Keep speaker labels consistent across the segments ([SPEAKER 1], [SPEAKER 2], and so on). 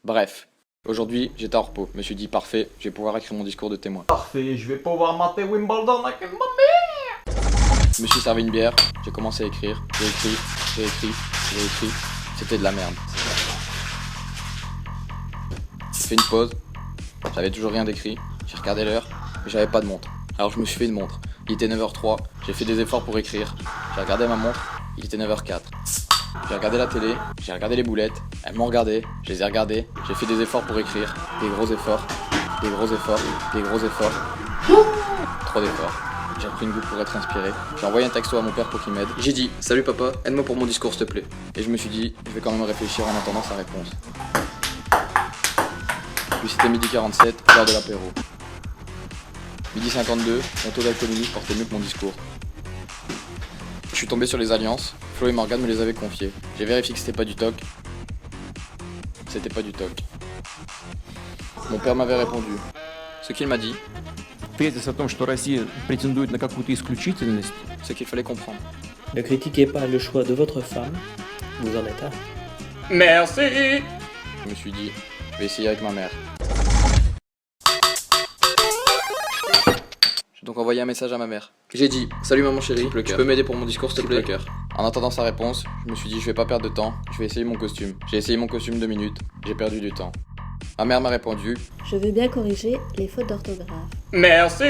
[SPEAKER 1] Bref, aujourd'hui j'étais en repos. Je me suis dit parfait, je vais pouvoir écrire mon discours de témoin.
[SPEAKER 2] Parfait, je vais pouvoir mater Wimbledon avec ma mère.
[SPEAKER 1] Je me suis servi une bière, j'ai commencé à écrire. J'ai écrit, j'ai écrit, j'ai écrit. C'était de la merde. J'ai fait une pause, j'avais toujours rien d'écrit. J'ai regardé l'heure, mais j'avais pas de montre. Alors je me suis fait une montre. Il était 9h03, j'ai fait des efforts pour écrire. J'ai regardé ma montre, il était 9h04. J'ai regardé la télé, j'ai regardé les boulettes, elles m'ont regardé, je les ai regardées, j'ai fait des efforts pour écrire, des gros efforts, des gros efforts, des gros efforts, trop d'efforts. J'ai pris une goutte pour être inspiré, j'ai envoyé un texto à mon père pour qu'il m'aide. J'ai dit « Salut papa, aide-moi pour mon discours s'il te plaît ». Et je me suis dit, je vais quand même réfléchir en attendant sa réponse. Puis c'était 12h47, l'heure de l'apéro. 12h52, mon taux d'alcoolémie portait mieux que mon discours. Je suis tombé sur les alliances, Flo et Morgane me les avaient confiées. J'ai vérifié que c'était pas du toc. C'était pas du toc. Mon père m'avait répondu. Ce qu'il m'a dit,
[SPEAKER 3] Тезис о том, что Россия претендует на какую-то исключительность,
[SPEAKER 1] c'est qu'il fallait comprendre.
[SPEAKER 4] Ne critiquez pas le choix de votre femme, vous en êtes un.
[SPEAKER 2] Merci.
[SPEAKER 1] Je me suis dit, je vais essayer avec ma mère. J'ai donc envoyé un message à ma mère. J'ai dit, salut maman chérie, tu peux m'aider pour mon discours s'il te plaît? En attendant sa réponse, je me suis dit, je vais pas perdre de temps, je vais essayer mon costume. J'ai essayé mon costume 2 minutes, j'ai perdu du temps. Ma mère m'a répondu,
[SPEAKER 5] Je veux bien corriger les fautes d'orthographe.
[SPEAKER 2] Merci.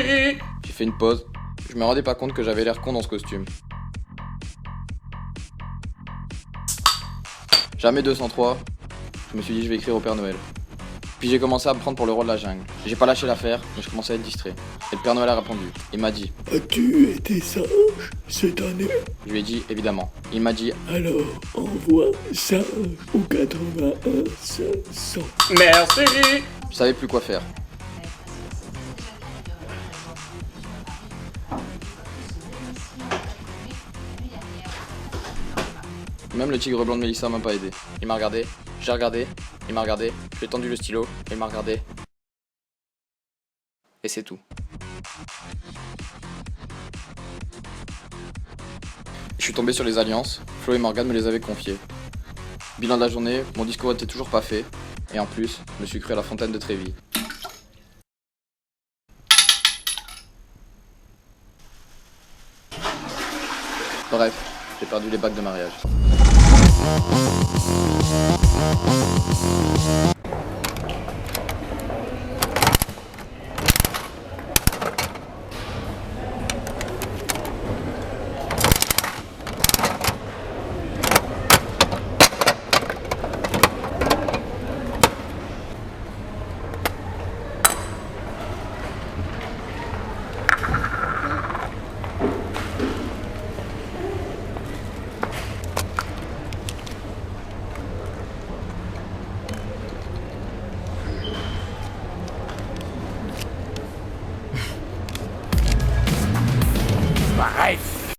[SPEAKER 1] j'ai fait une pause, je me rendais pas compte que j'avais l'air con dans ce costume. Jamais 203, je me suis dit je vais écrire au Père Noël. Puis j'ai commencé à me prendre pour le roi de la jungle. J'ai pas lâché l'affaire, mais je commençais à être distrait. Et le Père Noël a répondu. Il m'a dit,
[SPEAKER 6] As-tu été sage cette année?
[SPEAKER 1] je lui ai dit évidemment. Il m'a dit,
[SPEAKER 6] Alors envoie sage au 81 500.
[SPEAKER 2] Merci.
[SPEAKER 1] je savais plus quoi faire. Même le tigre blanc de Mélissa m'a pas aidé. Il m'a regardé, j'ai regardé, il m'a regardé, j'ai tendu le stylo, il m'a regardé. Et c'est tout. Je suis tombé sur les alliances, Flo et Morgane me les avaient confiées. Bilan de la journée, mon discours était toujours pas fait, et en plus, je me suis cru à la fontaine de Trévi. Bref, j'ai perdu les bacs de mariage.
[SPEAKER 3] Bref,